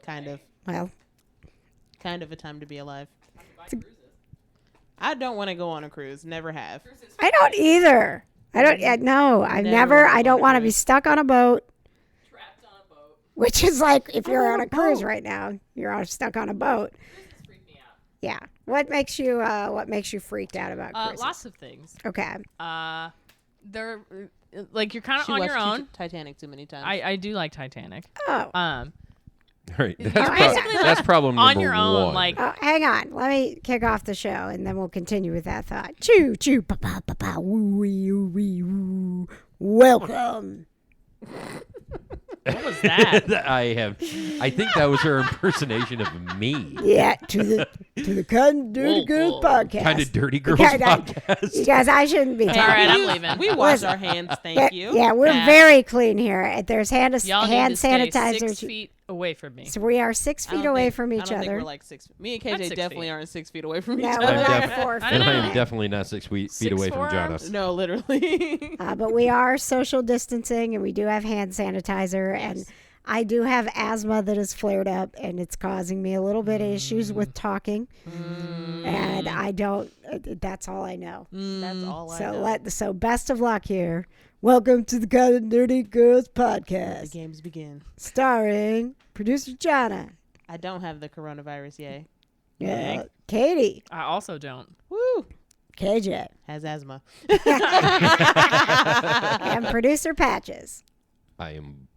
Kind of. Well, kind of a time to be alive. I don't want to go on a cruise. Never have. I don't either. I don't. No, I've never. I don't want to be stuck on a boat. Trapped on a boat. Which is like if you're on a cruise right now, you're all stuck on a boat. Cruises freak me out. Yeah. What makes you freaked out about cruises? Lots of things. Okay. They're like you're kind of She on watched your own. Titanic too many times. I do like Titanic. Oh. Right. Basically, That's problem on number your own, one. like Oh, hang on. Let me kick off the show, and then we'll continue with that thought. Choo choo pa pa pa pa woo wee wee woo. Welcome. what was that? I think that was her impersonation of me. Yeah, to the Kind of Dirty Whoa, Girls whoa. podcast. Kind of dirty girls Kinda- podcast. You guys, I shouldn't be All talking. right, I'm leaving. We wash Listen. our hands. Thank you. Yeah, we're Yeah. very clean here. There's hand Y'all need to sanitizer. stay 6 feet away from me. So we are 6 I don't feet away think- from I each don't think other. we're like 6. Me and That's KJ 6 definitely feet. aren't 6 feet away from No, each we're other. like 4 feet. I And I know. am definitely not 6 feet away from 6'4"? Jonas. No, literally. But we are social distancing, and we do have hand sanitizer, and I do have asthma that has flared up, and it's causing me a little bit of issues with talking. And I don't. That's all I know. That's all I know. So best of luck here. Welcome to the Kind of Dirty Girls The podcast, games begin. starring producer Jana. I don't have the coronavirus yet. Yeah, Katie, I also don't. Woo! KJ, Has asthma. and producer Patches. I am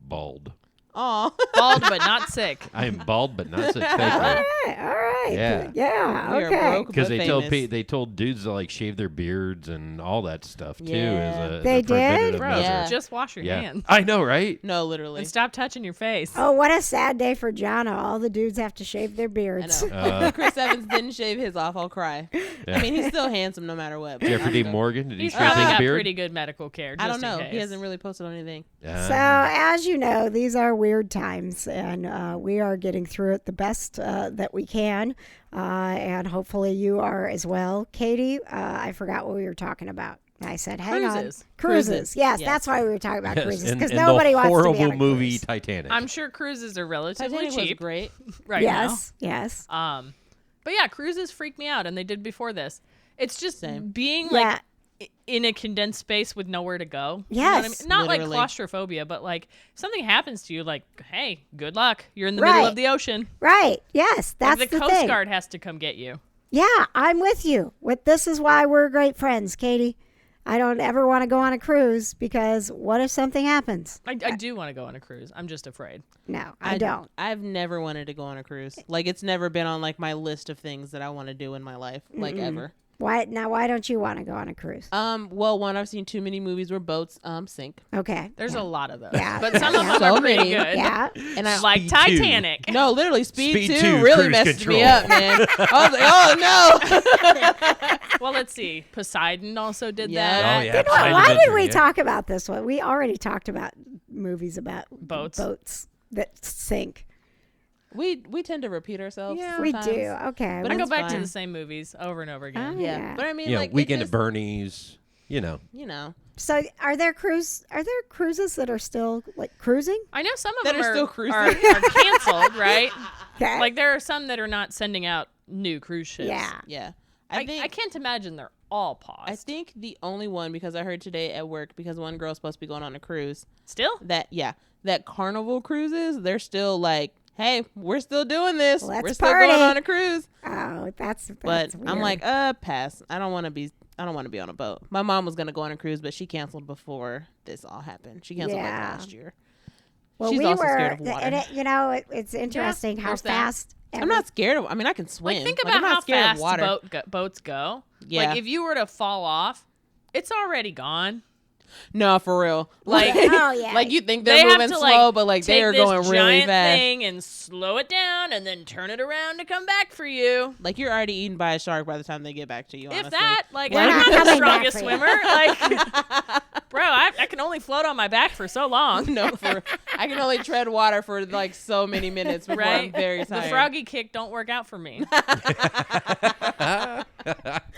bald. Aw. Bald but not sick. I am bald, but not sick. Thank All you. right. Yeah. Yeah, We are okay. broke. Because But they told famous. they told dudes to like shave their beards and all that stuff too. Yeah. As a They did? preventative Bro, measure. Yeah. just wash your Yeah, hands I know, right? No, literally. and stop touching your face. Oh, what a sad day for Jana. All the dudes have to shave their I beards. know. Chris Evans didn't shave his off. I'll cry. I mean, he's still handsome no matter what. but Jeffrey I'm D. still- Morgan, did he He's shave probably his got beard? pretty good medical care. Just I don't know. In case. He hasn't really posted on anything. So, as you know, these are weird times, and we are getting through it the best that we can, and hopefully you are as well. Katie, I forgot what we were talking about. I said, hang Cruises. on. Cruises. Yes, Yes. that's why we were talking about cruises, and because the nobody wants to horrible be on a movie cruise. Titanic. I'm sure cruises are relatively Titanic was cheap great. right Yes, yes. now. But yeah, cruises freak me out, and they did before this. It's just Same. being Yeah. like in a condensed space with nowhere to go. You know what I Yes. mean? Not Literally. like claustrophobia, but like if something happens to you, like, hey, good luck. You're in the middle Right. of the ocean. Right, yes, that's Like the Coast thing. Guard has to come get you. Yeah, I'm with you. This is why we're great friends, Katie. I don't ever want to go on a cruise because what if something happens? I do want to go on a cruise. I'm just afraid. No, I don't. I've never wanted to go on a cruise. Like, it's never been on, like, my list of things that I want to do in my life. Like, ever. Why don't you want to go on a cruise? Well, one, I've seen too many movies where boats sink. Okay. There's a lot of those. Yeah. But some of them So are pretty many. good. Yeah. And I Like Speed Titanic. no, literally, Speed 2 2, really cruise messed me control. up, man. I was like, oh no. Well, let's see. Poseidon also did Yeah. that. Oh yeah. Why Side did Adventure, we yeah. talk about this one? We already talked about movies about Boats. that sink. We tend to repeat ourselves. Yeah. We sometimes. do. Okay. But I go it's back to fine. the same movies over and over again. Oh, Yeah. Yeah. But I mean, You know, like, Weekend it at just, Bernie's. You know. So are there cruises that are still like cruising? I know some of That them are are, still cruising. are canceled, right? Okay. Like there are some that are not sending out new cruise ships. yeah. yeah. I I can't imagine they're all paused. I think the only one, because I heard today at work, because one girl's supposed to be going on a cruise, Still? that Carnival cruises, they're still like, hey, we're still doing this. Let's we're still party. going on a cruise. Oh, that's But weird. I'm like, pass. I don't want to be on a boat. My mom was going to go on a cruise, but she canceled before this all happened. She canceled like Yeah. last year. well, she's we also were, scared of water. and it's interesting how there's that. fast. I'm not scared of, I mean, I can swim. Like think I'm about not how scared fast of water. boats go. Yeah. Like if you were to fall off, it's already gone. No, for real. Like Oh yeah. Like you think they they're have moving to slow, like but like take they are this going really giant fast. thing and slow it down and then turn it around to come back for you. Like you're already eaten by a shark by the time they get back to you. If honestly. that, like, We're I'm not not the coming back strongest for you. swimmer. Like, bro, I can only float on my back for so long. No, I can only tread water for like so many minutes before I'm Right? very The tired. froggy kick don't work out for me.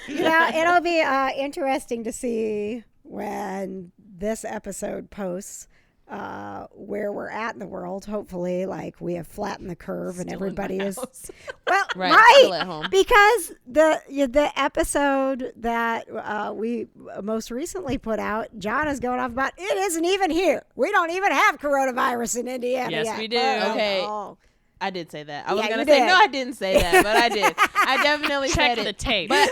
It'll be interesting to see when this episode posts where we're at in the world. Hopefully, like we have flattened the curve and Still in everybody my is house. well, Right, still at home. because the episode that we most recently put out, John is going off about it isn't even here. We don't even have coronavirus in Indiana Yes, yet. we do. Okay. Oh. I did say that. I was Yeah, gonna you say did. no, I didn't say that, but I did. I definitely Check said the it. tape. But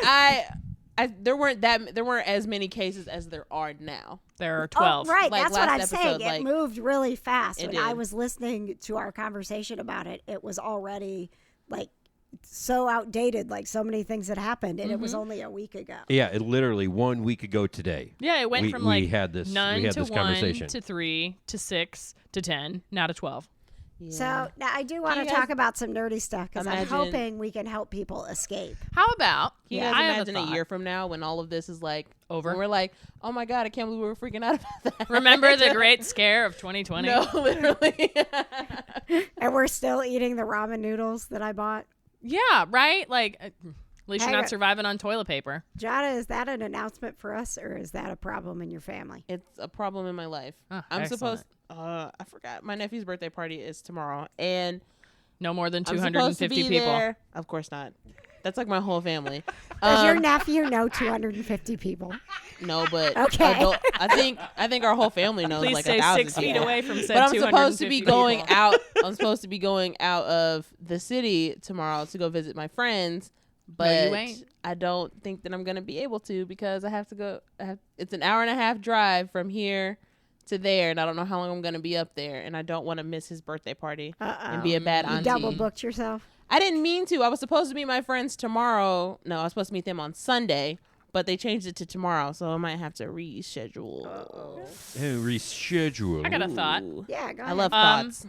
there weren't as many cases as there are now. There are 12. Oh, right. Like That's what I'm last saying. episode, It like, moved really fast. it When I did. was listening to our conversation about it, it was already like so outdated. Like so many things had happened, and it was only a week ago. Yeah, it literally 1 week ago today. Yeah, it went we, from we like had this, none we had to this 1 conversation. to 3 to 6 to 10, now to 12. Yeah. So now I do want to you talk guys about some nerdy stuff because I'm imagine- hoping we can help people escape. How about Can you Yeah. guys I have imagine a a thought. year from now when all of this is like Over? and we're like, oh my god, I can't believe we were freaking out about that. Remember the great scare of 2020? No, literally. And we're still eating the ramen noodles that I bought. Yeah, right? Like, at least you're Hey, not surviving on toilet paper. Jada, is that an announcement for us or is that a problem in your family? It's a problem in my life. Oh, I'm excellent. supposed. I forgot. My nephew's birthday party is tomorrow, and No more than I'm supposed to 250 be people. there. Of course not. That's like my whole family. Does your nephew know 250 people? No, but Okay. I think our whole family knows Please like stay 1,000 6 feet people. away from said But I'm supposed to be 250 going people. out. I'm supposed to be going out of the city tomorrow to go visit my friends. But you ain't. I don't think that I'm gonna be able to because I have to go. It's an hour and a half drive from here to there, and I don't know how long I'm gonna be up there, and I don't want to miss his birthday party and be a bad You auntie. double booked yourself? I didn't mean to. I was supposed to meet my friends tomorrow. No, I was supposed to meet them on Sunday, but they changed it to tomorrow, so I might have to reschedule. Reschedule. I got a thought. Ooh. Yeah, go I ahead. love thoughts.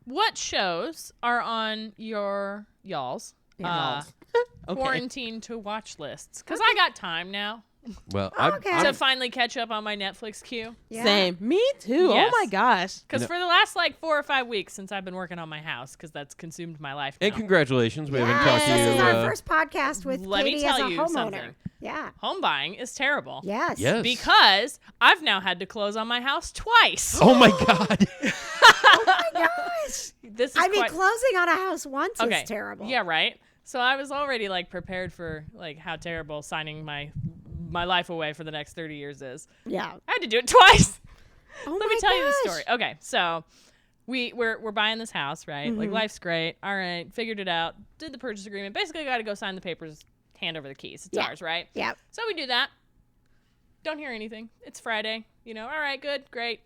What shows are on your y'all's Okay. quarantine to watch lists? Because I got time now Well, Okay. to finally catch up on my Netflix queue. Yeah. Same. Me too. Yes. Oh my gosh. Because No. for the last like 4 or 5 weeks since I've been working on my house, because that's consumed my life now. and congratulations. We haven't Yes, talked to you. this is our first podcast with let me Katie tell as a you homeowner. something. Yeah. Home buying is terrible. Yes. Yes. Because I've now had to close on my house twice. Oh my God. Oh my gosh. This is I mean, quite- closing on a house once okay. is terrible. Yeah, right. So I was already like prepared for like how terrible signing my life away for the next 30 years is. Yeah. I had to do it twice. Oh Let my me tell you the gosh. story. Okay, so we're buying this house, right? Like life's great. All right, figured it out. Did the purchase agreement. Basically, got to go sign the papers, hand over the keys. It's Yeah. ours, right? Yeah. So we do that. Don't hear anything. It's Friday. You know, all right, good, great.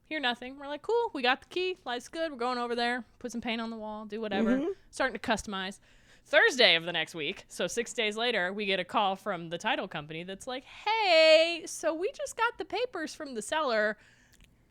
Hear nothing. We're like, cool. We got the key. Life's good. We're going over there. Put some paint on the wall. Do whatever. Starting to customize. Thursday of the next week, so 6 days later, we get a call from the title company that's like, hey, so we just got the papers from the seller.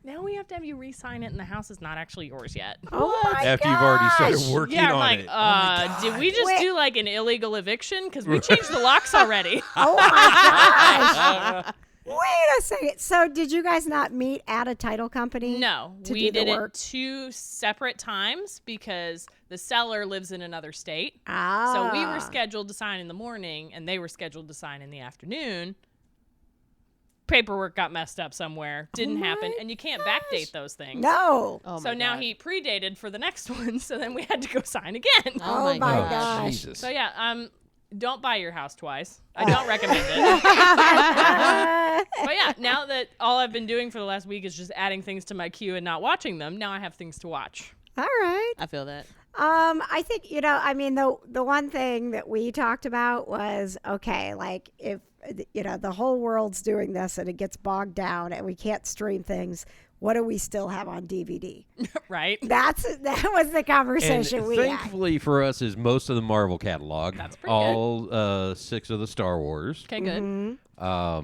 Now we have to have you re-sign it, and the house is not actually yours yet. Oh my After you've already started gosh. working Yeah, I'm on like, it. did we just Wait. do like an illegal eviction? Because we changed the locks already. Oh my gosh. Wait a second. So did you guys not meet at a title company? No, to we do the did work? it 2 separate times because the seller lives in another state. Ah. So we were scheduled to sign in the morning, and they were scheduled to sign in the afternoon. Paperwork got messed up somewhere. Didn't happen. my And you can't gosh. backdate those things. No. Oh So my now God. he predated for the next one, so then we had to go sign again. Oh my gosh. gosh. Jesus. So yeah, don't buy your house twice. I don't recommend it. But yeah, now that all I've been doing for the last week is just adding things to my queue and not watching them, now I have things to watch. All right. I feel that. I think, I mean, the one thing that we talked about was, okay, like if, the whole world's doing this and it gets bogged down and we can't stream things, what do we still have on DVD? Right? That was the And conversation we had. thankfully for us is most of the Marvel catalog. That's pretty all 6 of the Star Wars. Okay, good.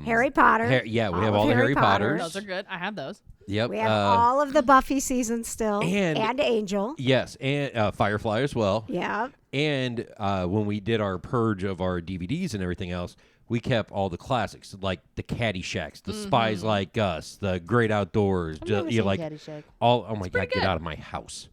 Harry Potter. we have of all the Harry Potters. Those are good. I have those. Yep. We have all of the Buffy seasons still, and- and Angel. Yes, and Firefly as well. Yeah. And when we did our purge of our DVDs and everything else, we kept all the classics like the Caddyshacks, the Spies Like Us, the Great Outdoors. I've never seen like Caddyshack. all. Oh my God, pretty get good. out of my house!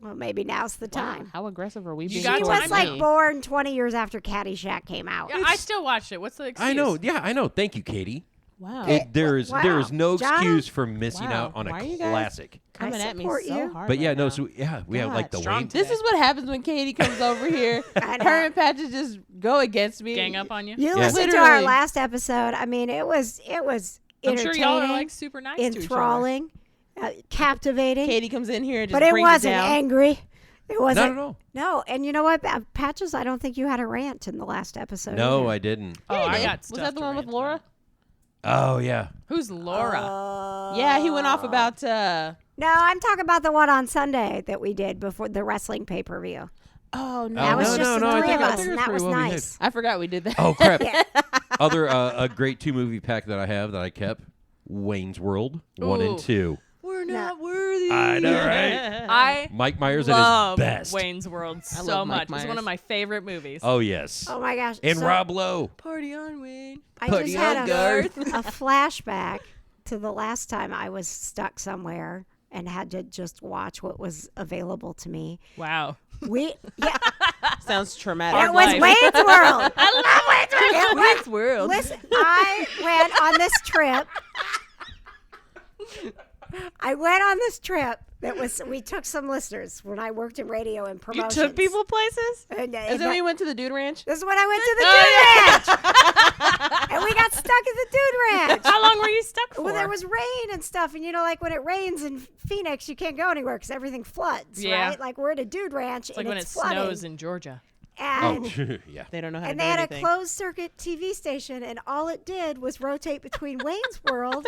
Well, maybe now's the Wow, time. how aggressive are we You being? got She time was now. like born 20 years after Caddyshack came out. Yeah, I still watched it. What's the excuse? I know. Yeah, I know. Thank you, Katie. Wow. There's no John? excuse for missing Wow. out on a Why are you guys classic. coming at me support so you. hard. But yeah, right no, now. so we have like the God, Wayne. strong. This is what happens when Katie comes over here. I know. Her and Patches just go against me. Gang up on you. You Yeah. listened to our Literally. last episode. I mean, it was I'm entertaining, sure y'all are like super nice to each other. enthralling, captivating. Katie comes in here and just but it brings wasn't down. angry. It wasn't. Not at all. No, and you know what, Patches? I don't think you had a rant in the last episode. No, either. I didn't. Oh, Yeah, he I did. got Was stuff that the to one with rant Laura? about. Oh yeah. Who's Laura? Yeah, he went off about. No, I'm talking about the one on Sunday that we did before the wrestling pay-per-view. Oh no, That was no, just no, the I three think of I us, think and it was that pretty was well behaved. nice. I forgot we did that. Oh crap. Yeah. Other a great 2 movie pack that I have that I kept. Wayne's World 1 and Ooh. 2. We're not worthy. I know, right? I Mike Myers at love his best. Wayne's World so love Mike much. It's one Myers. of my favorite movies. Oh yes. Oh my gosh! And so Rob Lowe. Party on, Wayne. I Putty just had on a guard. flashback to the last time I was stuck somewhere and had to just watch what was available to me. Wow. Yeah, Sounds traumatic. it was life. Wayne's World. I love Wayne's World. It was- Wayne's World. Listen, I went on this trip. We took some listeners when I worked in radio and You promotions. took people places? And, And then we went to the Dude Ranch. this is when I went to the Dude Ranch. And we got stuck at the Dude Ranch. How long were you stuck for? Well, there was rain and stuff, and like when it rains in Phoenix, you can't go anywhere because everything floods, Yeah. right? Like we're at a Dude Ranch it's like and when it's it flooding. snows in Georgia. And, Oh yeah. They don't know how and to they do had anything. a closed circuit TV station, and all it did was rotate between Wayne's World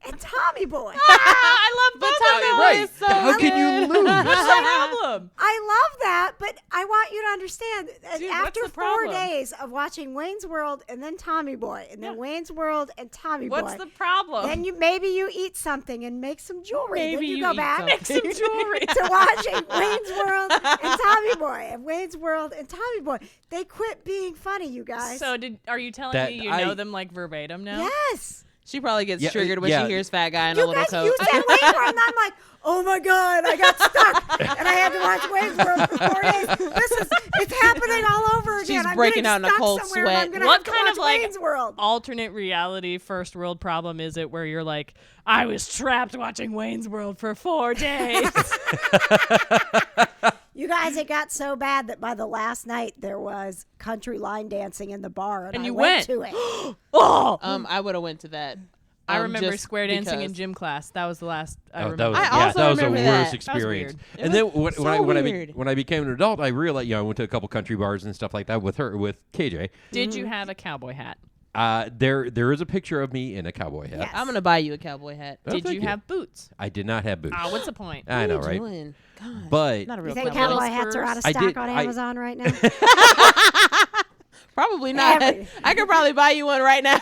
and Tommy Boy. I love both Tommy of them. Boy Right. is so How can you good. lose? What's the problem? I love that, but I want you to understand that Dude, what's after the 4 problem? days of watching Wayne's World and then Tommy Boy and then Yeah. Wayne's World and Tommy What's Boy, the problem? then maybe you eat something and make some jewelry. Maybe then you you go eat back something. Make some jewelry. to watching Wayne's World and Tommy Boy and Wayne's World and Tommy Boy. They quit being funny, you guys. So are you telling That me you I- know them like verbatim now? yes. She probably gets Yeah, triggered when yeah. she hears fat guy in a You little guys, coat. you said Wayne's World, and I'm like, oh my God, I got stuck, and I had to watch Wayne's World for 4 days. It's happening all over again. She's I'm breaking getting out in a stuck cold somewhere, and sweat. I'm gonna What have to kind watch of, like, Wayne's World? Alternate reality first world problem is it where you're like, I was trapped watching Wayne's World for 4 days. You guys, it got so bad that by the last night there was country line dancing in the bar, and And I you went went. to it. Oh, I would have went to that. I remember just square dancing in because. gym class. That was the last I Oh, remember. that was, I yeah, also that was the remember worst that. experience. That was weird. And then It was so when I became an adult, I realized, I went to a couple country bars and stuff like that with KJ. Did you have a cowboy hat? There is a picture of me in a cowboy hat. Yes. I'm gonna buy you a cowboy hat. Oh, Did thank you you. have boots? I did not have boots. What's the point? I know, What are you right? doing? God, But not a You real think cowboy. cowboy Little hats are out of I stock did- on I- Amazon right now? Probably not. Every- I could probably buy you one right now.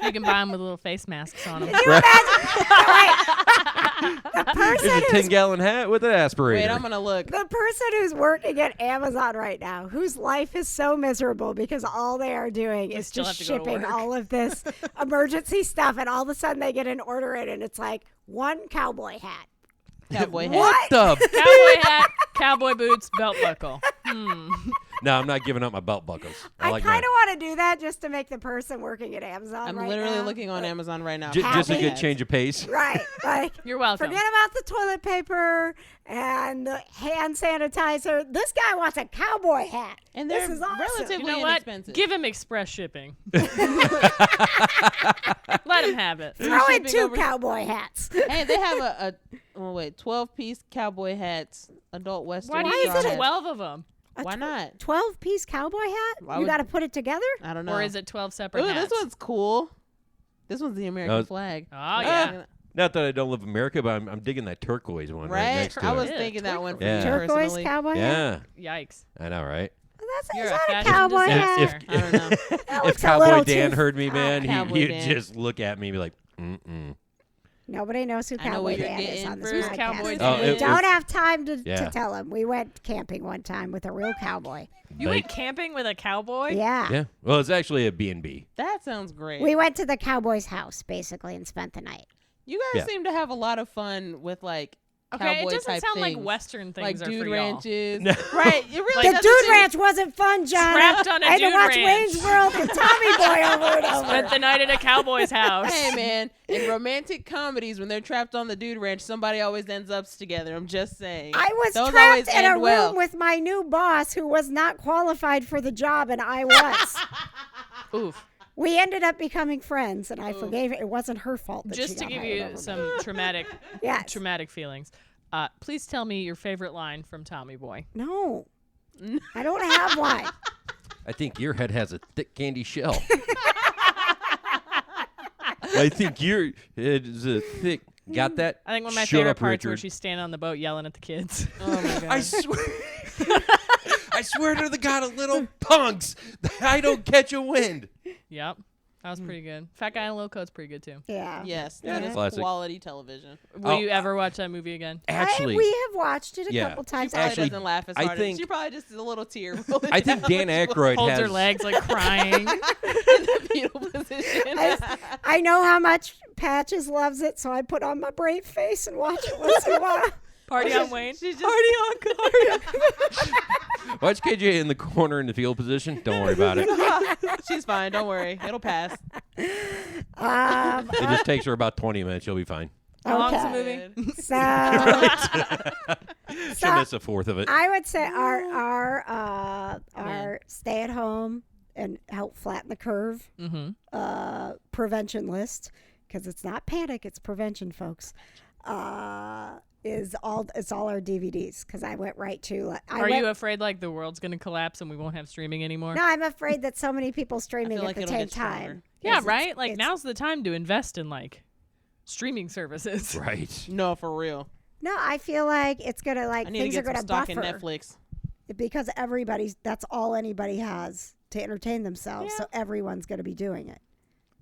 You can buy them with little face masks on them. Can you imagine? The person it's a who's 10-gallon hat with an aspirator. Wait, I'm gonna look. The person who's working at Amazon right now, whose life is so miserable because all they are doing is still just have to go to shipping work. all of this emergency stuff, and all of a sudden they get an order in, and it's like one cowboy hat. Cowboy hat. What? the Cowboy hat, cowboy boots, belt buckle. No, I'm not giving up my belt buckles. I like kind mine. of want to do that just to make the person working at Amazon I'm right literally now. looking on Amazon right now. Just a happy. good change of pace. Right, like You're welcome. forget about the toilet paper and the hand sanitizer. This guy wants a cowboy hat. And this they're is awesome. relatively You know what? inexpensive. Give him express shipping. Let him have it. Throw in shipping 2 over- cowboy hats. Hey, they have 12-piece cowboy hats, adult western. Why do Why you is straw it need a- hats. 12 of them? Why not? 12-piece cowboy hat? Why You would- got to put it together? I don't know. Or is it 12 separate Ooh, hats? this one's cool. This one's the American No, flag. Oh, yeah. Not that I don't love America, but I'm digging that turquoise one right, Right? next to I it. was Yeah, thinking that one for Yeah. me Turquoise personally. cowboy hat? Yeah, Yikes. I know, right? You're Is a that a fashion cowboy designer. hat? I don't know. That If looks a Cowboy little Dan too- heard me, man, Cowboy he'd Dan. just look at me and be like, mm-mm. Nobody knows who I know Cowboy what you're Dan is getting. on this Who's podcast. Cowboy We Dan? it don't was- have time to Yeah. tell him. We went camping one time with a real cowboy. You went camping with a cowboy? Yeah. Yeah. Well, it's actually a B&B. That sounds great. We went to the cowboy's house, basically, and spent the night. You guys Yeah. seem to have a lot of fun with like Okay, it cowboy doesn't type sound things. like Western things like are dude for y'all. ranches. Right. It really The doesn't dude seem- ranch wasn't fun, John. Trapped on a I had to dude watch ranch. Wayne's World and Tommy Boy over and Spent over. the night at a cowboy's house. Hey man, in romantic comedies, when they're trapped on the dude ranch, somebody always ends up together. I'm just saying. I was Those trapped always in a end room well. with my new boss who was not qualified for the job, and I was. Oof. We ended up becoming friends, and I forgave it. It wasn't her fault that Just she to got give hired you over me. some traumatic feelings. Please tell me your favorite line from Tommy Boy. No, I don't have one. I think your head has a thick candy shell. I think your head is a thick. Got that? I think one of my Shut favorite up, parts where Richard. she's standing on the boat yelling at the kids. Oh my god. I swear. I swear to the God of little punks, I don't catch a wind. Yep. That was pretty good. Fat Guy in a Little Coat's pretty good too. Yeah. Yes, Yeah, that is classic. quality television. Will you ever watch that movie again? Actually, we have watched it a yeah. couple times. Probably Actually, doesn't laugh as I hard. think- She probably just is a little tear. I think Dan Aykroyd Holds has. her legs like crying. in the fetal position. I know how much Patches loves it, so I put on my brave face and watch it once in a while. Party on Wayne. She's just Party on Watch KJ in the corner in the field position. Don't worry about it. She's fine. Don't worry. It'll pass. It just takes her about 20 minutes. She'll be fine. How long's the Okay. movie? She'll miss a fourth of it. I would say our stay at home and help flatten the curve prevention list, because it's not panic, it's prevention, folks. It's all our DVDs, because I went right to. Are you afraid like the world's gonna collapse and we won't have streaming anymore? No, I'm afraid that so many people I streaming feel at like the it'll same get stronger. time. Yeah, It's- right. Like it's- now's the time to invest in like streaming services. Right. No, for real. No, I feel like it's gonna I need to things are get some gonna stock in buffer Netflix. because that's all anybody has to entertain themselves. So everyone's gonna be doing it.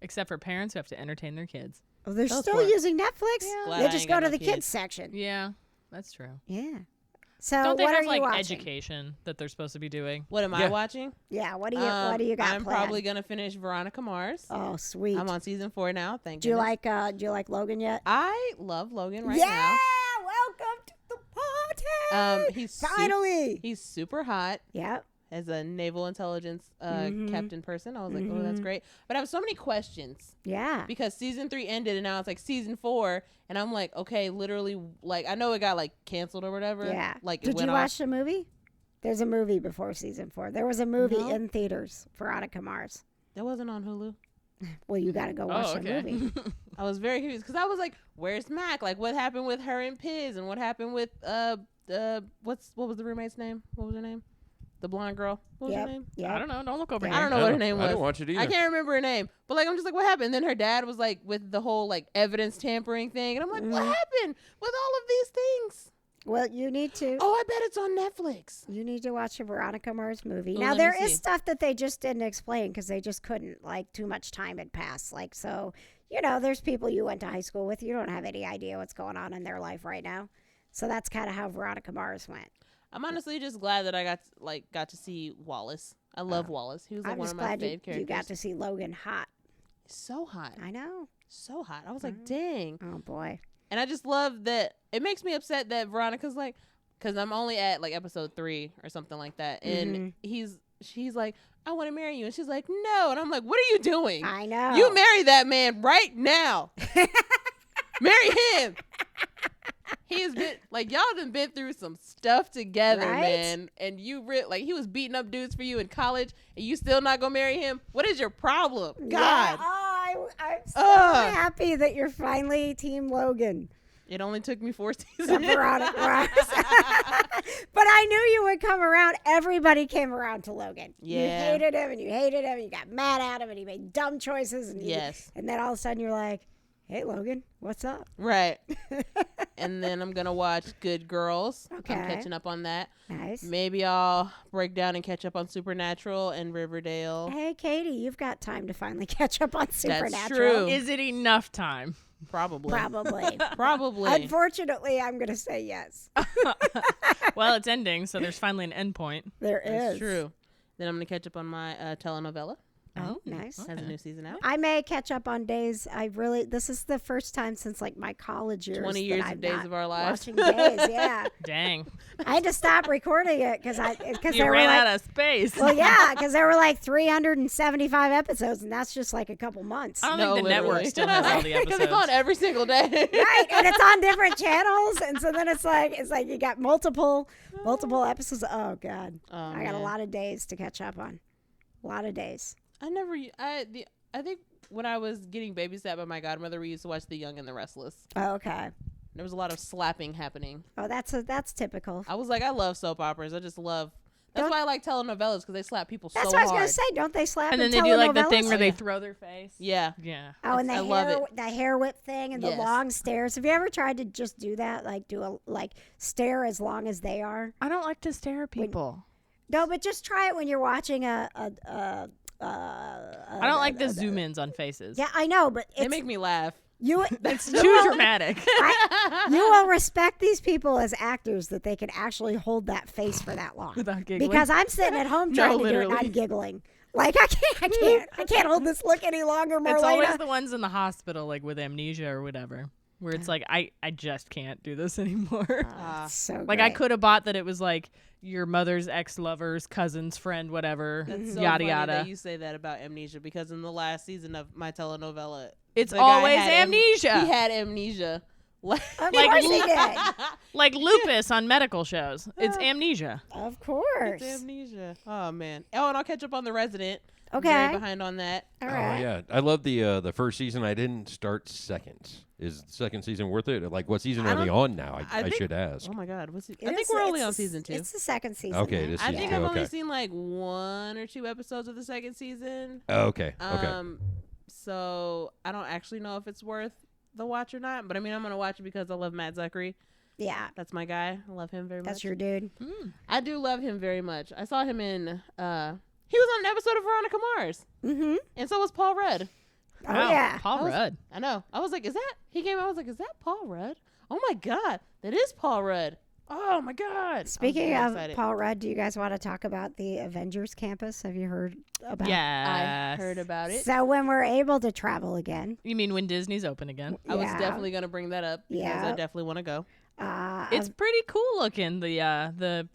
Except for parents who have to entertain their kids. Oh, they're Those still poor- using Netflix. Glad They I just ain't go got to no the kids kids. section. Yeah, that's true. Yeah. So Don't they what have are you like watching? education that they're supposed to be doing? What am I Yeah. watching? Yeah. What do you got? I'm planned? probably gonna finish Veronica Mars. Oh, sweet. I'm on season 4 now. Thank do you goodness. like Logan yet? I love Logan right yeah. now. Welcome to the party. He's Finally. he's super hot Yep. as a naval intelligence captain person. I was like, oh, that's great. But I have so many questions Yeah. because season 3 ended and now it's like season 4, and I'm like, okay, literally, like I know it got like canceled or whatever. Yeah. Like, it Did went you off. watch the movie? There's a movie before season 4. There was a movie No. in theaters, Veronica Mars. That wasn't on Hulu. Well, you got to go watch the okay. movie. I was very curious because I was like, "Where's Mac? Like, what happened with her and Piz, and what happened with what was the roommate's name? What was her name? The blonde girl. What was her name? I Yep. don't know. Don't look over Yeah. here. I don't know what her name was. I didn't watch it either. I can't remember her name, but like I'm just like, what happened? And then her dad was like with the whole like evidence tampering thing, and I'm like, what happened with all of these things? Well, you need to. Oh, I bet it's on Netflix. You need to watch a Veronica Mars movie. Well, now, let me there is see. stuff that they just didn't explain because they just couldn't. Like, too much time had passed. Like, so, there's people you went to high school with. You don't have any idea what's going on in their life right now. So that's kind of how Veronica Mars went. I'm honestly just glad that I got to see Wallace. I love Wallace. He was like I'm one just of my glad fave characters. you got to see Logan hot. So hot. I know. So hot. I was like, dang. Oh, boy. And I just love that. It makes me upset that Veronica's like, because I'm only at like episode 3 or something like that. And she's like, I want to marry you. And she's like, no. And I'm like, what are you doing? I know. You marry that man right now. Marry him. He has been like, y'all done been through some stuff together, Right? man. And you like he was beating up dudes for you in college, and you still not gonna marry him. What is your problem? God. Yeah. Oh, I'm so Ugh. happy that you're finally Team Logan. It only took me 4 The seasons. Veronica Mars. But I knew you would come around. Everybody came around to Logan. Yeah. You hated him and you hated him and you got mad at him and he made dumb choices. And Yes. And then all of a sudden you're like, hey, Logan, what's up? Right. And then I'm gonna watch Good Girls. Okay. I'm catching up on that. Nice. Maybe I'll break down and catch up on Supernatural and Riverdale. Hey, Katie, you've got time to finally catch up on Supernatural. true. Is it enough time? Probably. Probably. Probably. Unfortunately, I'm going to say yes. Well, it's ending, so there's finally an end point. There is. That's true. Then I'm gonna catch up on my telenovela. Oh, nice. Has a new season out. I may catch up on days. This is the first time since like my college years. 20 years of Days of Our Lives. Watching Days, yeah. Dang. I had to stop recording it because You there were ran like, out of space. well, yeah, because there were like 375 episodes, and that's just like a couple months. I don't think the network still has all the Because episodes. it's on every single day. Right, and it's on different channels, and so then it's like you got multiple episodes. Oh God, Oh, I got a man. lot of days to catch up on. A lot of days. I think when I was getting babysat by my godmother, we used to watch The Young and the Restless. Oh, okay. There was a lot of slapping happening. Oh, that's typical. I was like, I love soap operas. I just love. That's why I like telenovelas, because they slap people That's so what I was hard. gonna say. Don't they slap? and then in they do like the telenovelas? thing where they yeah. throw their face. Yeah. Yeah. Oh, and I love it. the hair whip thing and the Yes. long stares. Have you ever tried to just do that? Like stare as long as they are? I don't like to stare at people. No, but just try it when you're watching I don't like the zoom ins on faces. Yeah, I know, but They it's make me laugh. you. It's too dramatic. You will respect these people as actors that they can actually hold that face for that long. Without giggling. Because I'm sitting at home No, trying to do it, and literally. I'm giggling. Like I can't hold this look any longer, Marlena. It's always the ones in the hospital, like with amnesia or whatever, where it's like, I just can't do this anymore. It's so Like, I great. could have bought that it was like your mother's ex-lover's cousin's friend, whatever, That's so yada funny yada. that you say that about amnesia, because in the last season of my telenovela, It's the guy always had amnesia. He had amnesia. Of like- course he did. Like lupus on medical shows. It's amnesia. Of course. It's amnesia. Oh man. Oh, and I'll catch up on The Resident. I'm Okay. very behind on that. All Oh right. yeah, I love the first season. I didn't start second. Is the second season worth it? Like, what season I are they don't- on now? I think- should ask. Oh my God. What's it? It I think is- we're only it's on the- season 2. It's the second season. Okay, now. this I season think two. I've Okay. only seen like 1 or 2 episodes of the second season. Okay. Okay. So I don't actually know if it's worth the watch or not. But I mean, I'm gonna watch it because I love Matt Zuckery. Yeah, That's my guy. I love him very much. that's your dude. I do love him very much. I saw him in. He was on an episode of Veronica Mars, Mm-hmm. and so was Paul Rudd. Oh Wow, yeah. Paul Rudd. I know. I was like, is that? He came out. I was like, is that Paul Rudd? Oh my God, that is Paul Rudd. Oh my God. I was Speaking very of excited. Paul Rudd, do you guys want to talk about the Avengers campus? Have you heard about? Yeah. I heard about it. So when we're able to travel again, You mean when Disney's open again? I was Yeah. definitely gonna bring that up because I Yeah. definally want to go. It's pretty cool looking, the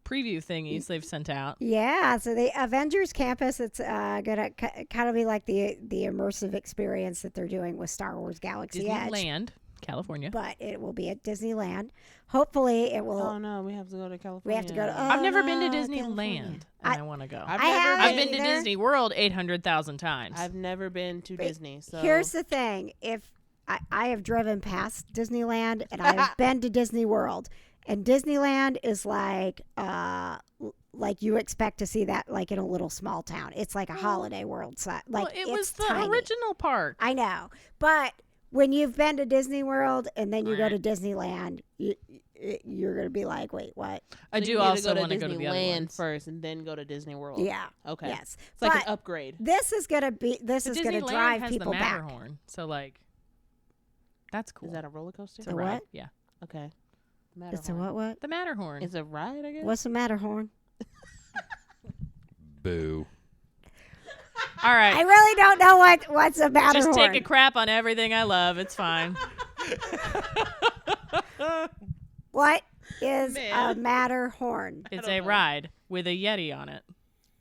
preview thingies they've sent out. yeah. So the Avengers campus, it's gonna kind of be like the immersive experience that they're doing with Star Wars Galaxy Edge, Disneyland, California. but it will be at Disneyland. Hopefully, it will. Oh no, we have to go to California. We have to go to. I've never been to no, Disneyland, California. and I- I want to go. I've I never haven't I've been to either. Disney World 800,000 times. I've never been to But Disney. So Here's the thing: if I have driven past Disneyland and I've been to Disney World, and Disneyland is like you expect to see that like in a little small town. It's like a Holiday World site. Like well, it it's was the tiny. original park. I know, but when you've been to Disney World and then you go to Right. Disneyland, you're gonna be like, wait, what? I So do you need also to want to go to the other Disneyland ones. first, and then go to Disney World. Yeah. Okay. Yes. It's like But an upgrade. this is gonna be. This But is gonna Disneyland drive has people the back. Matterhorn, so like, that's cool. Is that a roller coaster? It's a The ride. what? Yeah, Okay. It's a Matterhorn. what? the Matterhorn. It's a ride, I guess. What's the Matterhorn? Boo. All right. I really don't know what's a Matterhorn. Just take a crap on everything I love. It's fine. What is a Man. Matterhorn? It's don't a know. ride with a Yeti on it.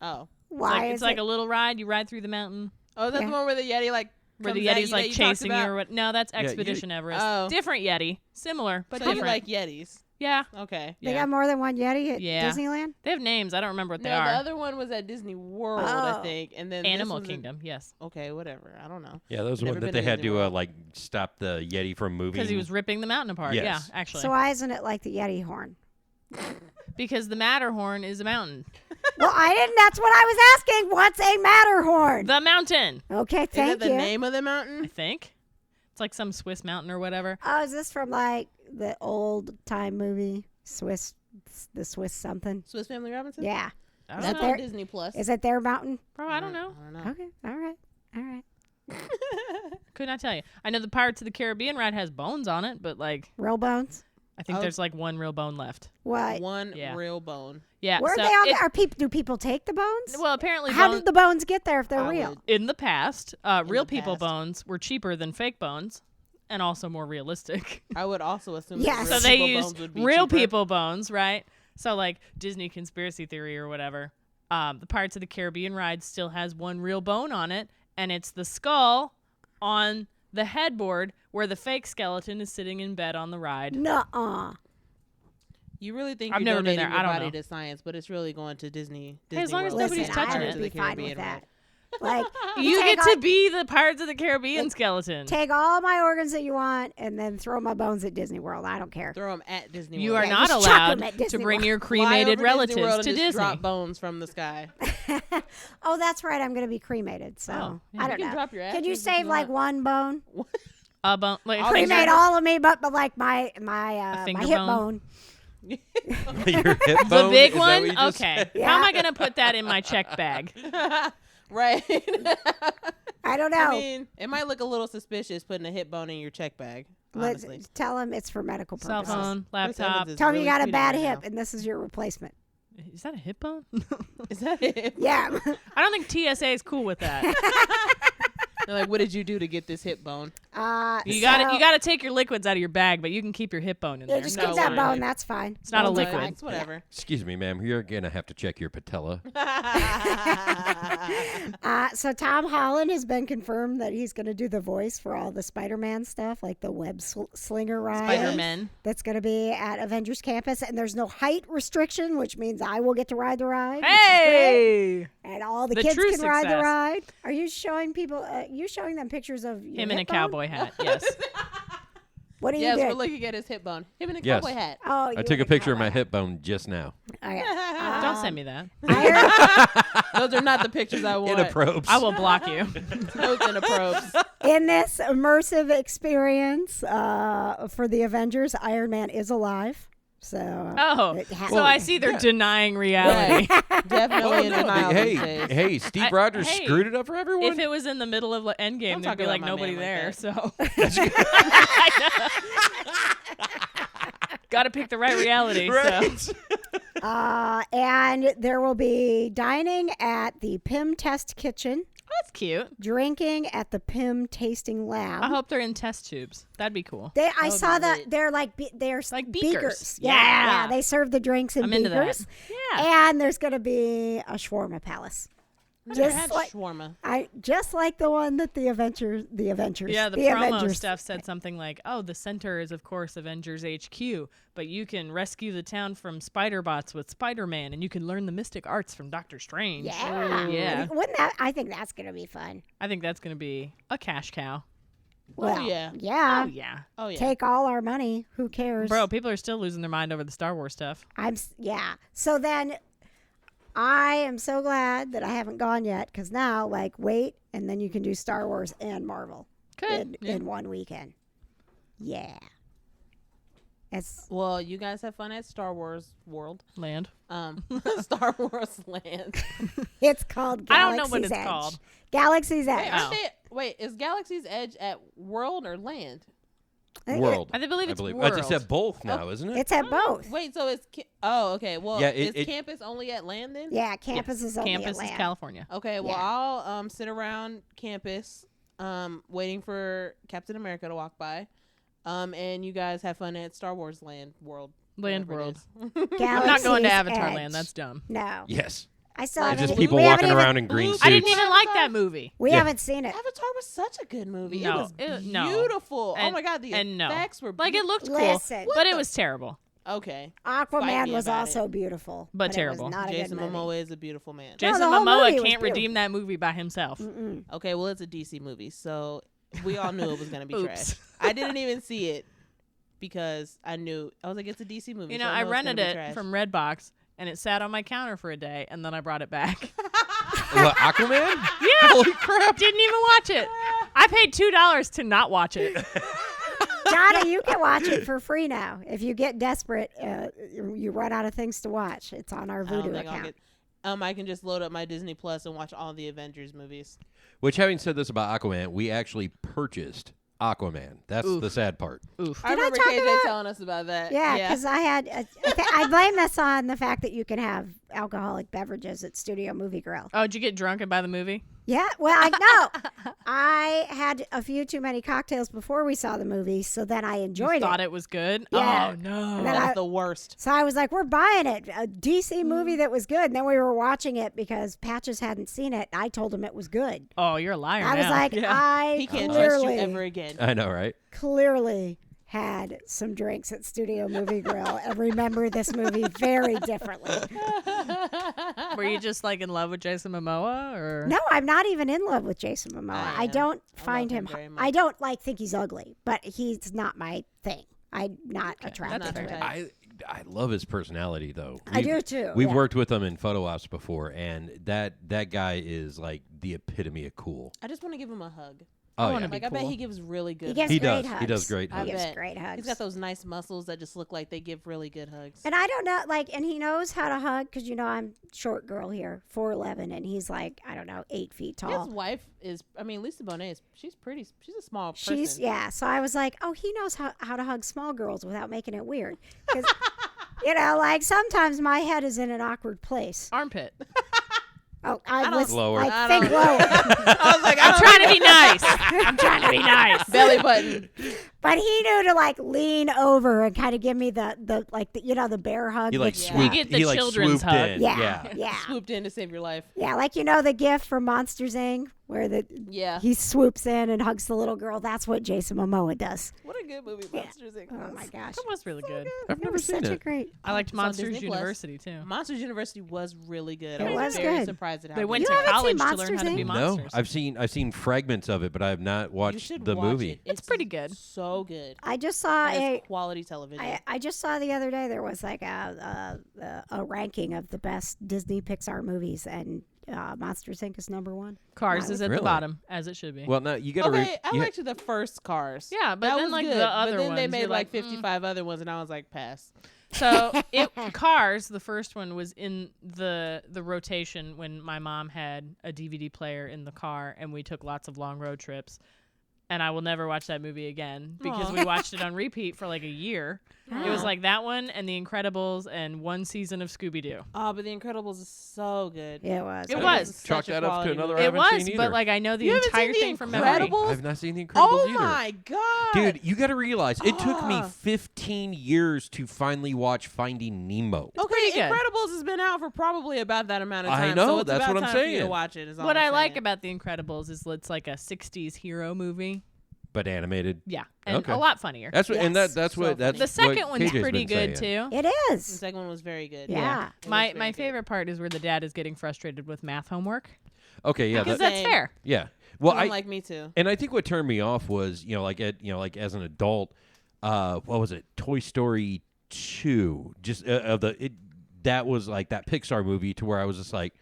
Oh. Why It's is like it? a little ride. You ride through the mountain Oh, is that Yeah. the one where the Yeti where the comes at Yeti's you like that you talked chasing you about? or what? No, that's you- Expedition Everest. Oh. Different Yeti. Similar, but So you different. like Yetis? yeah. Okay. They Yeah. got more than one Yeti at Yeah. Disneyland? They have names. I don't remember what No, they the are. other one was at Disney World, Oh. I think, and then this Animal was Kingdom, yes. Okay, whatever. I don't know. Yeah, those are Never one that been they to had Disney to World. like stop the Yeti from moving. Because he was ripping the mountain apart. Yes. Yeah, actually. So why isn't it like the Yeti horn? Because the Matterhorn is a mountain. Well, I didn't. That's what I was asking. What's a Matterhorn? The mountain, Okay, Is that thank the you. name of the I mountain? think. It's like some Swiss mountain or whatever. Oh, is this from like the old time movie the Swiss something? Swiss Family Robinson? Yeah. I That's don't that know. on there- Disney Plus. Is it their mountain? Bro, I don't know. I don't know. Okay. All right. All right. Could not tell you. I know the Pirates of the Caribbean ride has bones on it, but like, Real bones. I think there's like one real bone left. What? One Yeah. real bone. Yeah. Where so they all it- are people? Do people take the bones? well, apparently How bone- did the bones get there if they're I real? would- in the past, real the people past. bones were cheaper than fake bones and also more realistic. I would also assume. Yes. That So they real used bones would be real cheaper. people bones, right? So like Disney conspiracy theory or whatever. The Pirates of the Caribbean ride still has one real bone on it, and it's the skull on the headboard where the fake skeleton is sitting in bed on the ride. Nuh-uh. You really think I've you're never been donating there. I your don't body know. to science, but it's really going to Disney. Hey, as long as World. nobody's Listen, touching I it. would be fine with that. Like, You take get to all- be the Pirates of the Caribbean skeleton. Take all my organs that you want and then throw my bones at Disney World. I don't care. Throw them at Disney You World. are Yeah, not just chuck 'em allowed at to Disney bring World. your Fly cremated over relatives Disney World to and just Disney. drop bones from the sky. Oh, that's right. I'm going to be cremated. So Oh, yeah. I You don't can know. drop your Could you ashes if save you like want. one bone? A bone, like I'll finger- Cremate all of me, but like my finger hip bone? bone. Your hip The bone? big Is that one? what you just Okay. said? Yeah. How am I going to put that in my check bag? Right. I don't know. I mean, it might look a little suspicious putting a hip bone in your check bag. Let's Honestly. tell him it's for medical Cell purposes. phone, Chris Evans laptop. is Tell him you really got a tweeting bad right hip now. and this is your replacement. Is that a hip bone? Is that it? Yeah. I don't think TSA is cool with that. They're like, what did you do to get this hip bone? You got to take your liquids out of your bag, but you can keep your hip bone in Yeah, there. just No keep that way. bone. That's fine. It's not a Bones are liquid. fine. It's whatever. Excuse me, ma'am. You're gonna have to check your patella. So Tom Holland has been confirmed that he's going to do the voice for all the Spider-Man stuff, like the web slinger ride. Spider-Man. That's going to be at Avengers Campus, and there's no height restriction, which means I will get to ride the ride. which is Hey! great. And all the The kids true can ride the success. ride. Are you showing people? You showing them pictures of your Him in a hip bone? cowboy hat. Yes. What do you Yes, do? we're looking at his hip bone. Him in a Yes. cowboy hat. Oh, I you took in a picture of cowboy my hat. hip bone just now. Okay. Don't send me that. Those are not the pictures I want. Inappropriate. I will block you. Those inappropriate. In this immersive experience for the Avengers, Iron Man is alive. So Oh, it ha- so I see they're denying reality. Definitely in denial hey, these days. hey, Steve Rogers hey, screwed it up for everyone. If it was in the middle of Endgame, Don't there'd talk be about like my nobody man like there. that. So got to pick the right reality. Right. So and there will be dining at the PIM Test Kitchen, that's cute. drinking at the PIM Tasting Lab. I hope they're in test tubes. That'd be cool. I would saw be that lit. they're like they're Like beakers. beakers. Yeah, Yeah. they serve the drinks in I'm into that. beakers. Yeah. And there's going to be a shawarma palace. Never Just had like shawarma. just like the one that the Avengers, Yeah, the promo Avengers. stuff said something like, "Oh, the center is of course Avengers HQ, but you can rescue the town from spider bots with Spider-Man, and you can learn the mystic arts from Doctor Strange." Yeah, Yeah. Wouldn't that? I think that's going to be fun. I think that's going to be a cash cow. Well, yeah. yeah. Oh yeah, Oh yeah. Take all our money. Who cares? bro. People are still losing their mind over the Star Wars stuff. Yeah. So then I am so glad that I haven't gone yet because now, like, wait, and then you can do Star Wars and Marvel Good. in one weekend. Yeah. It's Well, you guys have fun at Star Wars World. Land. Star Wars Land. it's called Galaxy's I don't know what it's Edge. called. Galaxy's Edge. Hey, Oh. wait, is Galaxy's Edge at World or Land? World. I believe it's I world. said both now, isn't it? It's at both. Wait, so it's okay. Well, Yeah, is it- campus only at Land then? Yeah, campus is only Campus at is Land. California. Okay, well, Yeah. I'll sit around campus, waiting for Captain America to walk by, and you guys have fun at Star Wars Land World. Land whatever it World. is. I'm not going to Galaxy's Avatar Edge. Land. That's dumb. No. Yes. I still Like, haven't Just even- people we haven't walking even- around in green suits. I didn't even like Avatar? that movie. We Yeah. haven't seen it. Avatar was such a good movie. No, it was no. beautiful. And- oh my god, the and no. effects were Like it looked cool, Listen. but it was terrible. okay. Fight Aquaman me was about also beautiful, But it was terrible. not a Jason good movie. Momoa is a beautiful man. Jason the whole Momoa movie was can't redeem that movie by himself. Okay, well, it's a DC movie, so we all knew it was gonna be Oops. trash. I didn't even see it because I was like, it's a DC movie. You so know, I it's gonna rented be it trash. from Redbox, and it sat on my counter for a day, and then I brought it back. What, Aquaman? Yeah, Holy crap. didn't even watch it. I paid $2 to not watch it. Johnny, you can watch it for free now. If you get desperate, you run out of things to watch. It's on our I don't Vudu think I'll account. get. I can just load up my Disney Plus and watch all the Avengers movies. Which, having said this about Aquaman, we actually purchased Aquaman. That's the sad part. Oof. I remember talk KJ about- telling us about that. Yeah, because I blame this on the fact that you can have alcoholic beverages at Studio Movie Grill. Oh, did you get drunk and buy the movie? Yeah, well, I had a few too many cocktails before we saw the movie, so then I enjoyed Thought it. it was good? Yeah. Oh, no. And then That's the worst. So I was like, we're buying it. A DC movie that was good. And then we were watching it because Patches hadn't seen it. And I told him it was good. Oh, you're a liar I was now. like, He can't trust you ever again. I know, right? clearly had some drinks at Studio Movie Grill and remember this movie very differently. Were you just like in love with Jason Momoa, or No, I'm not even in love with Jason Momoa. I I am. don't I find love him. him very much. I don't think he's ugly, but he's not my thing. I'm not Okay, attracted that's to fair. him. I love his personality though. I do too. We've yeah. worked with him in photo ops before, and that guy is like the epitome of cool. I just want to give him a hug. Oh wanna yeah, be Like I bet cool. he gives really good. He gives He great does. hugs. He does great He I hugs. gives bet. great hugs. He's got those nice muscles that just look like they give really good hugs. And I don't know, and he knows how to hug because I'm short girl here, 4'11", and he's like, I don't know, 8 feet tall. His wife is, Lisa Bonet is, she's pretty, she's a small person. Yeah. So I was like, oh, he knows how to hug small girls without making it weird. 'Cause, sometimes my head is in an awkward place. armpit? Oh, I was Lower. I I think don't- lower. I was like, I'm trying to be nice. I'm trying to be nice. belly button. But he knew to lean over and kind of give me the bear hug. He like that's- swooped. You get the he like children's swooped hug. in. Yeah, yeah, Swooped in to save your life. yeah. The gift from Monsters Inc. where Yeah. he swoops in and hugs the little girl. That's what Jason Momoa does. What a good movie Monsters Inc. Oh was. my gosh, That was really good. I've it never was seen such a it. great. I liked It's on Monsters Disney Plus. University too. Monsters University was really good. It I was was very good. surprised at how They good went it to You haven't was. seen college to learn how to Monsters, be Inc.? monsters. No, I've seen fragments of it, but I have not You watched should the watch movie. it. It's pretty good. So good. I just saw That a. is quality television. I just saw the other day there was like a ranking of the best Disney Pixar movies, and Monsters Inc. is number one. Cars is at Really? the bottom, as it should be. Well, no, you got to. Okay, I liked the first Cars. Yeah, but that then, was like, good. the other but then they ones, made you're like like, 55 other ones, and I was like, pass. So Cars, the first one, was in the rotation when my mom had a DVD player in the car, and we took lots of long road trips. And I will never watch that movie again because Aw. we watched it on repeat for like a year. It was Oh. like that one and The Incredibles and one season of Scooby-Doo. Oh, but The Incredibles is so good. It was. It That was. is such Chalk a that up to quality another movie. I It haven't was, seen but either. like I know the You haven't entire seen The thing from memory. Incredibles? I've not seen The Incredibles Oh either. my god, Dude, you got to realize it took me Ah. 15 years to finally watch Finding Nemo. Okay, pretty good. Incredibles has been out for probably about that amount of I time. know, so it's that's about what I'm time for you to saying. watch it. Is all What I'm I like saying. about The Incredibles is it's like a 60s hero movie. But animated. Yeah, and Okay. a lot funnier. That's what, and Yes. that's So what that's The second what one's KJ's pretty been good saying. too. It the is. second one was very good. Yeah. It was My very my good. favorite part is where the dad is getting frustrated with math homework. Okay, yeah, Because that, that's Same. fair. yeah. Well, I'm I like me too. and I think what turned me off was like as an adult, what was it? Toy Story 2. Just that was like that Pixar movie to where I was just like,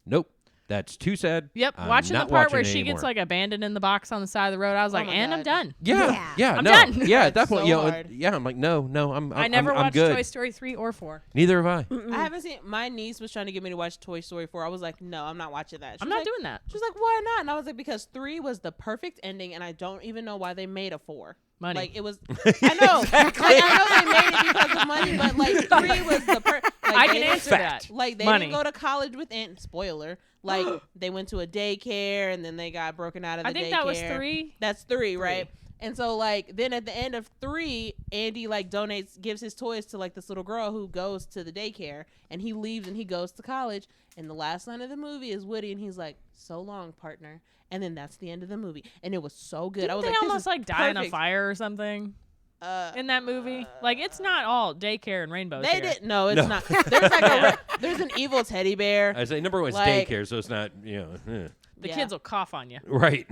nope, that's too sad. Yep, I'm watching the not part watching where it she anymore. gets like abandoned in the box on the side of the road. I was Oh like, my and I'm God. done. Yeah. I'm no, done. yeah. At that So point, hard. I'm like, no, I never I'm watched good. Toy Story 3 or 4. Neither have I. I haven't seen. My niece was trying to get me to watch Toy Story 4. I was like, no, I'm not watching that. She I'm was not like, doing that. She was like, why not? And I was like, because 3 was the perfect ending, and I don't even know why they made a 4. Money. Like it was. I know. Like, I know they made it because of money, but like 3 was the perfect. Like, I they can didn't- answer that. Like they Money. didn't go to college with spoiler. Like they went to a daycare and then they got broken out of the I think daycare. that was 3. That's 3, right? And so like then at the end of 3, Andy like gives his toys to like this little girl who goes to the daycare, and he leaves and he goes to college. And the last line of the movie is Woody, and he's like, "So long, partner." And then that's the end of the movie, and it was so good. Didn't I was they like, this almost is like die in a perfect. fire or something Uh, in that movie? Like it's not all daycare and rainbows. they here. didn't. No, it's No. not. There's like there's an evil teddy bear. I say number one is Like- daycare, so it's not The Yeah. kids will cough on you. right.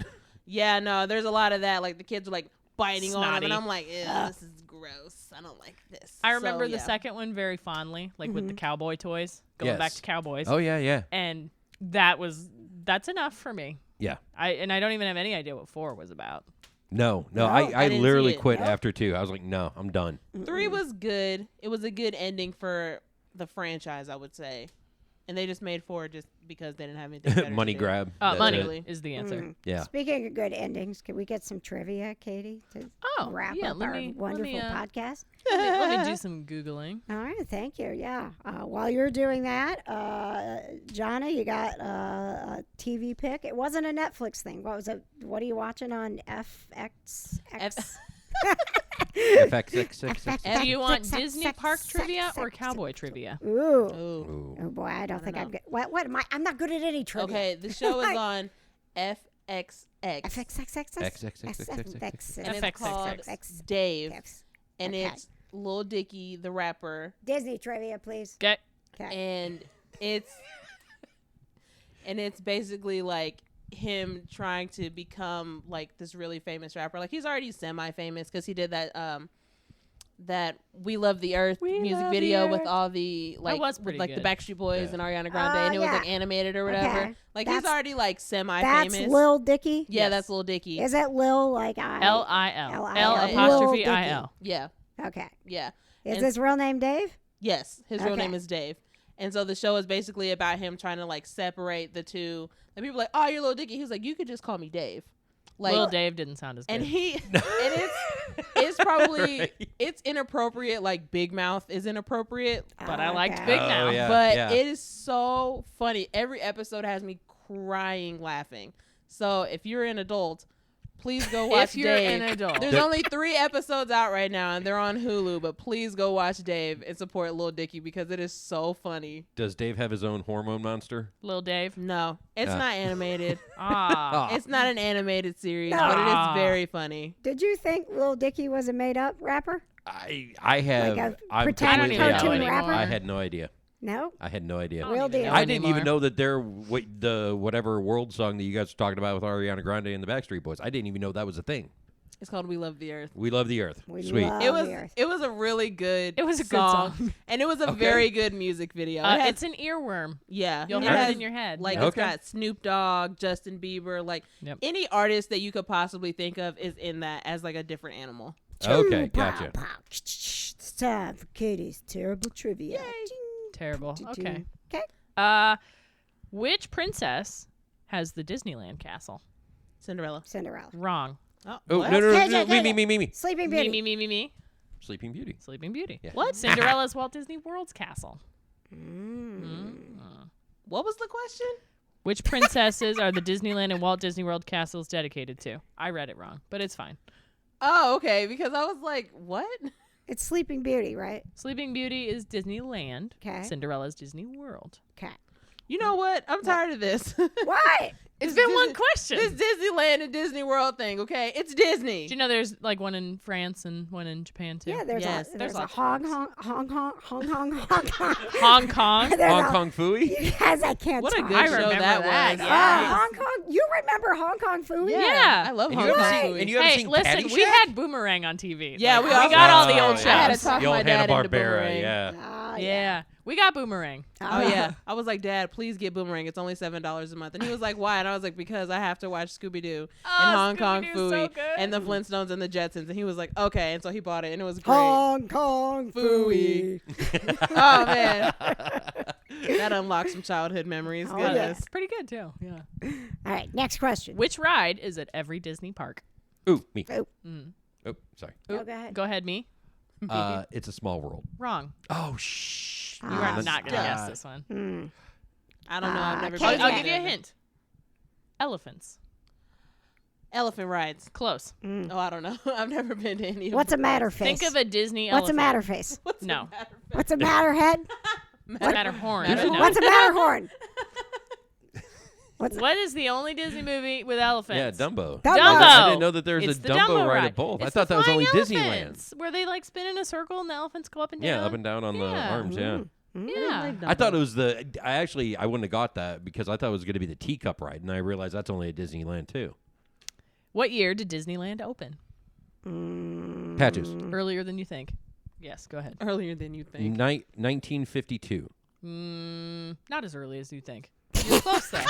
Yeah, no, there's a lot of that. Like the kids were like biting on him, Snotty. and I'm like, ew, this is gross. I don't like this. I remember So, the yeah. second one very fondly, like with the cowboy toys. Going Yes. back to cowboys. Oh yeah. And that's enough for me. Yeah. I don't even have any idea what 4 was about. No, I I didn't see literally it. quit Nope. after 2. I was like, no, I'm done. 3 was good. It was a good ending for the franchise, I would say. And they just made 4 just because they didn't have anything better Money to do. grab. That's Money it. is the answer. Yeah. Speaking of good endings, can we get some trivia, Katie, to Oh, wrap yeah, up let our me- wonderful podcast? Let me do some Googling. All right, thank you. Yeah. While you're doing that, Jonna, you got a TV pick. It wasn't a Netflix thing. What was it? What are you watching on FX? Do you want Disney park trivia or cowboy trivia? Ooh. Ooh. Oh boy, I don't think know. I'm good. What am I? I'm not good at any trivia. Okay, the show is on FXX. FXXX. And it's FXXX. called X. Dave. And Okay. it's Lil Dicky, the rapper. Disney trivia, please. Okay. Okay. And it's basically like him trying to become like this really famous rapper. Like he's already semi-famous because he did that We Love the Earth We music Love video the with Earth. all the like was with, pretty like the good. Backstreet Boys Yeah. and Ariana Grande, and it was yeah. like animated or whatever. Okay. Like That's- he's already like That's semi-famous. Lil Dicky. Yeah, Yes. that's Lil Dicky. Is it Lil like I? L-I-L. L-I-L. L-apostrophe Lil I-L. Yeah, Okay. yeah. Is And- his real name Dave? Yes, his real Okay. name is Dave. And so the show is basically about him trying to like separate the two. And people are like, "Oh, you're Lil Dicky." He's like, "You could just call me Dave." Like, Lil Dave didn't sound as good. and it's probably Right. it's inappropriate. Like Big Mouth is inappropriate, But I liked Okay. Big Oh, Now. yeah. but it is so funny. Every episode has me crying laughing. So if you're an adult, please go watch If you're Dave. an adult. There's only 3 episodes out right now, and they're on Hulu. But please go watch Dave and support Lil Dicky because it is so funny. Does Dave have his own hormone monster? Lil Dave. No, it's not animated. Ah. It's not an animated series, No. but it Ah. is very funny. Did you think Lil Dicky was a made-up rapper? I have. Like a I'm pretend completely out cartoon on it. rapper? I had no idea. No. I had no idea. I don't Real even deal. know I didn't even anymore. know that the whatever world song that you guys were talking about with Ariana Grande and the Backstreet Boys. I didn't even know that was a thing. It's called We Love the Earth. We love the earth. We Sweet. love It was the Earth. it was a really good It was a good song. song. And it was a Okay. very good music video. It has- It's an earworm. yeah. You'll it have has, it in your head. Like Yeah. it's Okay. got Snoop Dogg, Justin Bieber, like Yep. any artist that you could possibly think of is in that as like a different animal. Okay, Choo, pow, gotcha. pow. It's time for Katie's terrible trivia. Terrible. Okay. Okay. Which princess has the Disneyland castle? Cinderella. Cinderella. Wrong. Oh, Oh what? no no Okay, no! okay, Me. Sleeping Me, Beauty. me. Sleeping Beauty. Sleeping Beauty. Yeah. What? Cinderella's Walt Disney World's castle. What was the question? Which princesses are the Disneyland and Walt Disney World castles dedicated to? I read it wrong, but it's fine. Oh, okay. Because I was like, what? It's Sleeping Beauty, right? Sleeping Beauty is Disneyland. 'Kay. Cinderella's Disney World. Okay. You know what? I'm tired of this. What? It's This been one Disney- question. This Disneyland and Disney World thing, okay? It's Disney. Do you know there's like one in France and one in Japan too? Yeah, there's Yes, a there's there's a lots of Hong Kong. Hong Kong. There's Hong a- Kong Fooey. You guys, I can't What a talk. good I show remember that that, was. yeah. Hong Kong. You remember Hong Kong food? Yeah. I love And Hong you Kong haven't seen- food. and you haven't Hey, seen listen, we Caddyshack? had Boomerang on TV. Yeah, we all got all the saw old it. shows. I had to talk The old my dad into Hanna-Barbera, Boomerang. yeah. Yeah, we got Boomerang. Oh yeah, I was like, Dad, please get Boomerang. It's only $7 a month, and he was like, Why? And I was like, Because I have to watch Scooby Doo and Hong Kong Scooby-Doo's so Phooey good. and the Flintstones and the Jetsons, and he was like, Okay, and so he bought it, and it was great. Hong Kong Phooey. food. Oh man, that unlocked some childhood memories. Oh, Goodness. yeah. It's pretty good too. Yeah. All right, next question. Which ride is at every Disney park? Ooh, me. Oh. Oh, sorry. Oh, go ahead. Go ahead, me. It's a Small World. Wrong. Oh shh. You are Ah, not gonna stop. guess this one. I don't know. I've never. Katie. been I'll to give you a either. hint. Elephants. Elephant rides. Close. Oh, I don't know. I've never been to any. What's a of matter face? Think of a Disney What's a elephant. matter face? What's No. the matter? What's a matter head? Matterhorn. I Matter- don't know. What's a matter horn? What is the only Disney movie with elephants? Yeah, Dumbo. Dumbo. Dumbo. I didn't know that there was It's a the Dumbo ride ride at both. I It's thought the that was only flying Disneyland. elephants, where they like spin in a circle and the elephants go up and down. Yeah, up and down on the Yeah. arms. Yeah. Yeah. I thought it was the. I wouldn't have got that because I thought it was going to be the teacup ride, and I realized that's only at Disneyland too. What year did Disneyland open? Patches. Earlier than you think. Yes, go ahead. Earlier than you think. 1952. Not as early as you think. You're close though.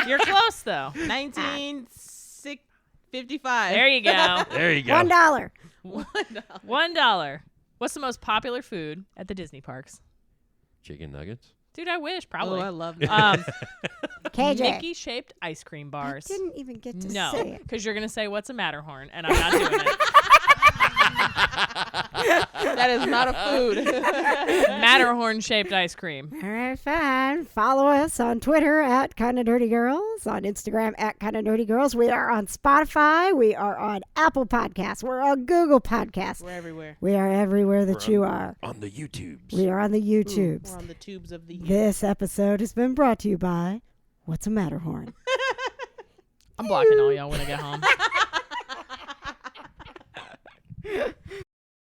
You're close though. 1955. There you go. There you go. $1. $1. What's the most popular food at the Disney parks? Chicken nuggets. Dude, I wish. Probably. Oh, I love that. KJ. Mickey-shaped ice cream I bars. didn't even get to No, say it. because you're going to say, what's a Matterhorn? And I'm not doing it. That is not a food. Matterhorn-shaped ice cream. All right, fine. Follow us on Twitter at Kinda Nerdy Girls, on Instagram at Kinda Nerdy Girls. We are on Spotify. We are on Apple Podcasts. We're on Google Podcasts. We're everywhere. We are everywhere that you are. On the YouTubes. We are on the Ooh, YouTubes. we're on the tubes of the This episode has been brought to you by What's a Matterhorn? I'm blocking all y'all when I get home.